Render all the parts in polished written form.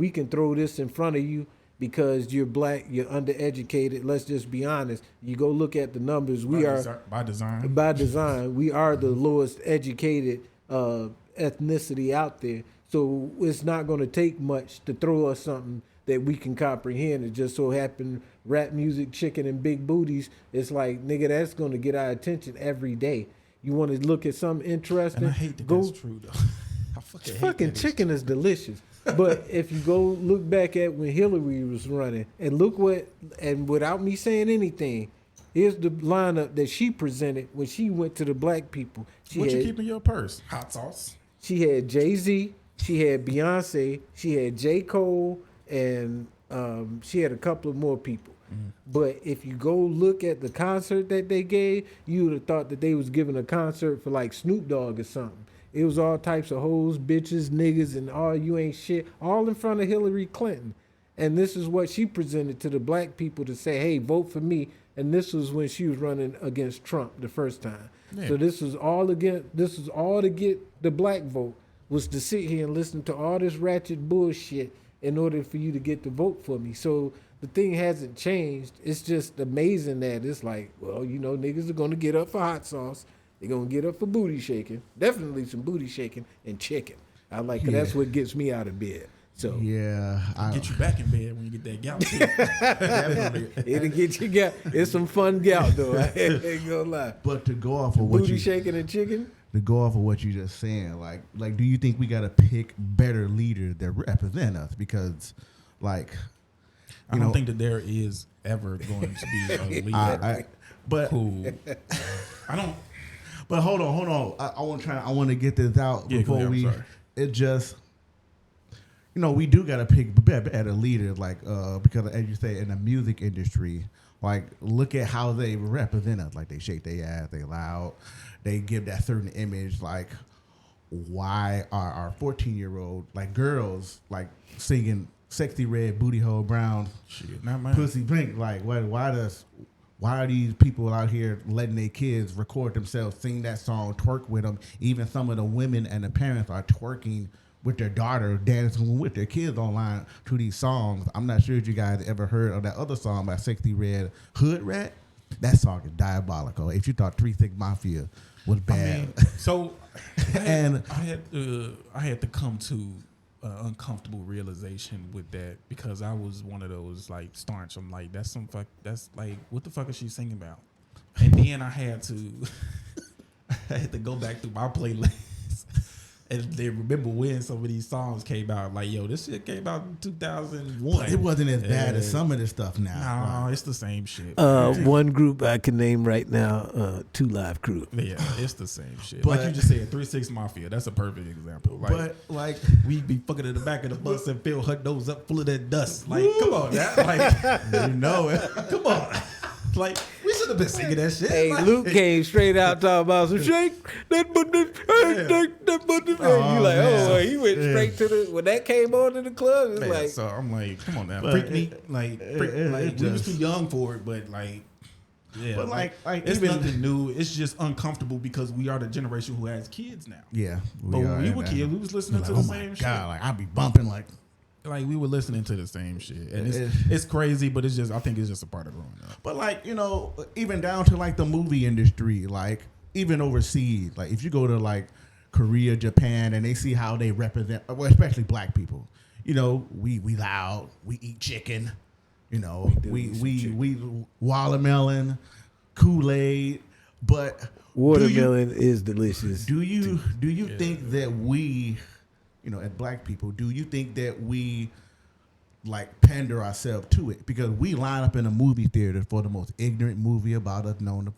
we can throw this in front of you because you're black, you're undereducated. Let's just be honest. You go look at the numbers. We are by design. By design, we are the lowest educated ethnicity out there. So it's not going to take much to throw us something that we can comprehend. It just so happened rap music, chicken, and big booties. It's like, nigga, that's going to get our attention every day. You want to look at something interesting? And I hate that that's true, though. I fucking chicken is delicious. But if you go look back at when Hillary was running, and look what, and without me saying anything, here's the lineup that she presented when she went to the black people. What you keep in your purse? Hot sauce. She had Jay-Z, she had Beyonce, she had J. Cole, and she had a couple of more people. Mm-hmm. But if you go look at the concert that they gave, you would have thought that they was giving a concert for like Snoop Dogg or something. It was all types of hoes, bitches, niggas, and all you ain't shit, all in front of Hillary Clinton. And this is what she presented to the black people to say, hey, vote for me. And this was when she was running against Trump the first time. Yeah. So this was all to get the black vote, was to sit here and listen to all this ratchet bullshit in order for you to get the vote for me. So the thing hasn't changed. It's just amazing that it's like, well, you know, niggas are going to get up for hot sauce. They're going to get up for booty shaking. Definitely some booty shaking and chicken. I like it. That's what gets me out of bed. So yeah, get you back in bed when you get that gout. It'll get you gout. It's some fun gout though. I ain't gonna lie. But to go off of what booty shaking and chicken. To go off of what you just saying, like, do you think we gotta pick better leaders that represent us? Because, like, I don't think that there is ever going to be a leader. But who? I don't. But hold on. I want to get this out before we. It just. You know, we do got to pick better leaders, like, because as you say, in the music industry, like, look at how they represent us. Like, they shake their ass, they loud, they give that certain image. Like, why are our 14-year-old, like, girls, like, singing Sexy Red Booty Hole Brown, shit, not mine. Pussy Pink? Like, why are these people out here letting their kids record themselves, sing that song, twerk with them? Even some of the women and the parents are twerking with their daughter, dancing with their kids online to these songs. I'm not sure if you guys ever heard of that other song by Sexy Red, Hood Rat. That song is diabolical. If you thought 3 6 Mafia was bad. I mean, so I had to come to an uncomfortable realization with that, because I was one of those like staunch. I'm like, that's like, what the fuck is she singing about? And then I had to go back through my playlist. And they remember when some of these songs came out. Like, yo, this shit came out in 2001. But it wasn't as bad as some of this stuff now. No, right? It's the same shit. One group I can name right now, 2 Live Crew. Yeah, it's the same shit. But, like you just said, 3 6 Mafia. That's a perfect example. Like, but like, we be fucking in the back of the bus and fill her nose up full of that dust. Like, come on, that like, you know it. Come on. Like, we should have been singing that shit. Hey, like, Luke came straight out talking about some shake that booty, shake that booty. You like, oh, he went straight to the, when that came on in the club, it's like. So I'm like, come on now, but freak me. Like, we was too young for it, but like, yeah. But like it's even, nothing new. It's just uncomfortable because we are the generation who has kids now. Yeah. But when we were kids, we was listening to the same shit. God, like, I'd be bumping like we were listening to the same shit, and it's crazy, but it's just, I think it's just a part of growing up. But like, you know, even down to like the movie industry, like even overseas, like if you go to like Korea, Japan, and they see how they represent, well, especially black people, you know, we loud, we eat chicken, you know, we watermelon, Kool-Aid, but watermelon is delicious. Do you think that we, you know, as black people, do you think that we like pander ourselves to it? Because we line up in a movie theater for the most ignorant movie about us known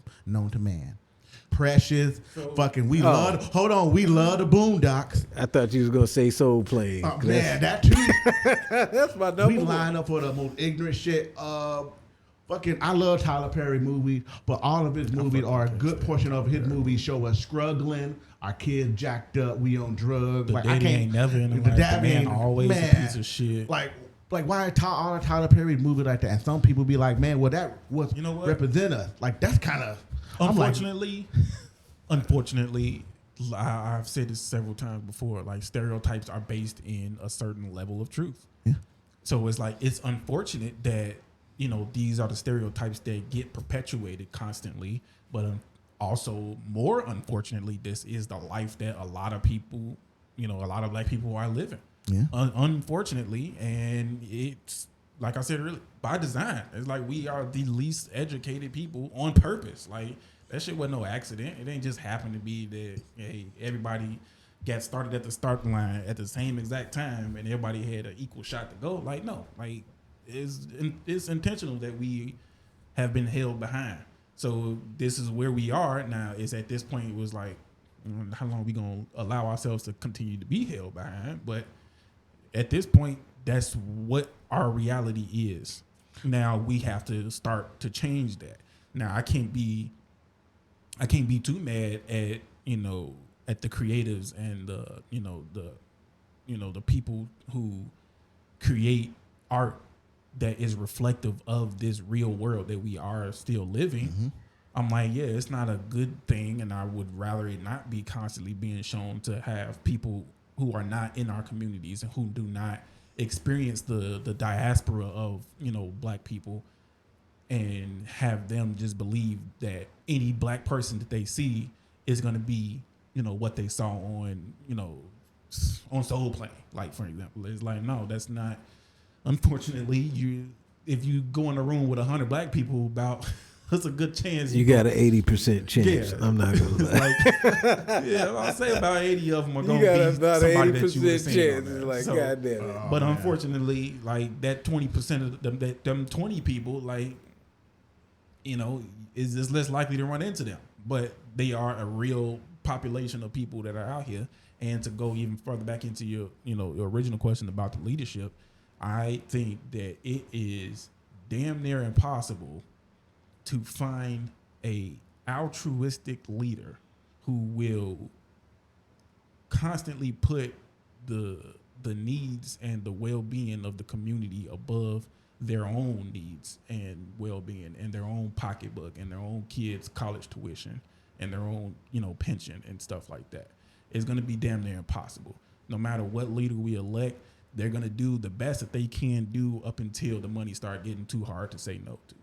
to man. Precious, we love the Boondocks. I thought you was gonna say Soul Plane. Oh, man, that too. That's my number. We line up for the most ignorant shit. I love Tyler Perry movies, but all of his movies, or a good portion of his movies, show us struggling. Our kids jacked up. We on drugs. The daddy ain't never in the man always a piece of shit. Like why all the Tyler Perry movies like that? And some people be like, man, well that was, you know what, represent us. Like that's kind of unfortunately, I've said this several times before. Like stereotypes are based in a certain level of truth. Yeah. So it's like it's unfortunate that these are the stereotypes that get perpetuated constantly, but also more unfortunately, this is the life that a lot of people, a lot of black people are living. Yeah. Unfortunately, and it's like I said earlier, by design. It's like we are the least educated people on purpose. Like that shit wasn't no accident. It ain't just happened to be that hey, everybody got started at the starting line at the same exact time and everybody had an equal shot to go. Like no, like it's intentional that we have been held behind. So this is where we are now. Is at this point it was like, how long are we gonna allow ourselves to continue to be held behind? But at this point, that's what our reality is. Now we have to start to change that. Now I can't be too mad at at the creatives and the people who create art that is reflective of this real world that we are still living. Mm-hmm. I'm like, yeah, it's not a good thing, and I would rather it not be constantly being shown to have people who are not in our communities and who do not experience the diaspora of black people, and have them just believe that any black person that they see is going to be what they saw on on Soul Plane, like for example. It's like, no, that's not. Unfortunately, if you go in a room with 100 black people, about there's a good chance you got an 80% chance. Yeah. I'm not gonna lie. I'll say about 80 of them are gonna be about somebody 80% that you would have chance. It's like, goddamn it. But unfortunately, like that 20% of them 20 people, like is just less likely to run into them. But they are a real population of people that are out here. And to go even further back into your your original question about the leadership, I think that it is damn near impossible to find a altruistic leader who will constantly put the needs and the well-being of the community above their own needs and well-being and their own pocketbook and their own kids' college tuition and their own pension and stuff like that. It's going to be damn near impossible. No matter what leader we elect, they're going to do the best that they can do up until the money start getting too hard to say no to.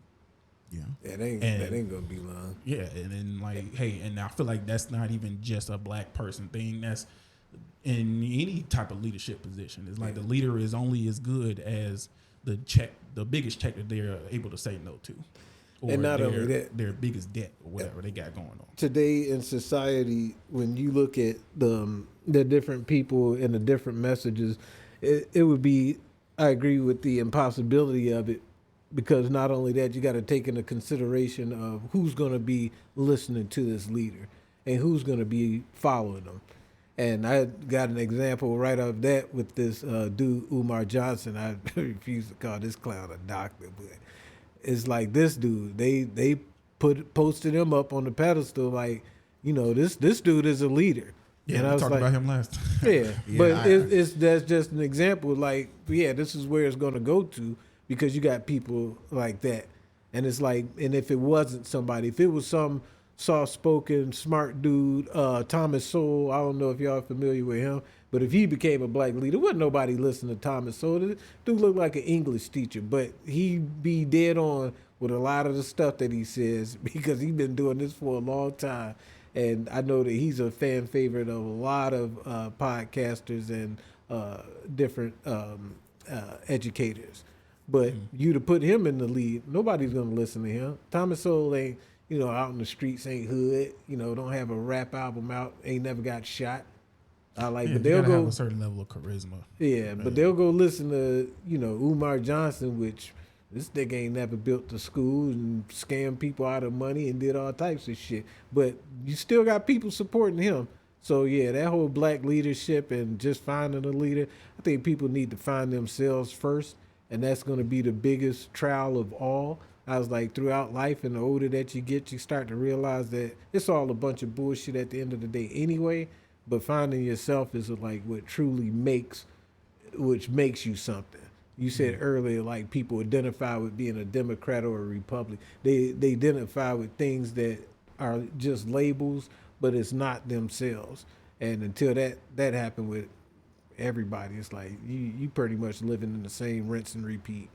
Yeah. That ain't going to be long. Yeah. And then hey, and I feel like that's not even just a black person thing. That's in any type of leadership position. It's like the leader is only as good as the biggest check that they're able to say no to. Or and not only that, their biggest debt or whatever they got going on. Today in society, when you look at the different people and the different messages, it would be, I agree with the impossibility of it, because not only that, you got to take into consideration of who's going to be listening to this leader and who's going to be following them. And I got an example right of that with this dude, Umar Johnson. I refuse to call this clown a doctor, but it's like this dude, they posted him up on the pedestal like, this dude is a leader. Yeah, and we I was talked about him last. Yeah, but that's just an example. Like, this is where it's going to go to, because you got people like that. And it's like, and if it wasn't somebody, if it was some soft-spoken, smart dude, Thomas Sowell, I don't know if y'all are familiar with him, but if he became a black leader, wouldn't nobody listen to Thomas Sowell. The dude looked like an English teacher, but he be dead on with a lot of the stuff that he says, because he's been doing this for a long time. And I know that he's a fan favorite of a lot of podcasters and different educators. But you to put him in the lead, nobody's going to listen to him. Thomas Sowell ain't, out in the streets, ain't hood, don't have a rap album out, ain't never got shot. But they'll go have a certain level of charisma. Yeah, but they'll go listen to, Umar Johnson, which this nigga ain't never built a school and scammed people out of money and did all types of shit. But you still got people supporting him. So yeah, that whole black leadership and just finding a leader, I think people need to find themselves first, and that's going to be the biggest trial of all. I was like, throughout life, and the older that you get, you start to realize that it's all a bunch of bullshit at the end of the day anyway. But finding yourself is like what truly makes you something. You said earlier, like, people identify with being a Democrat or a Republican. They identify with things that are just labels, but it's not themselves. And until that happened with everybody, it's like you pretty much living in the same rinse and repeat.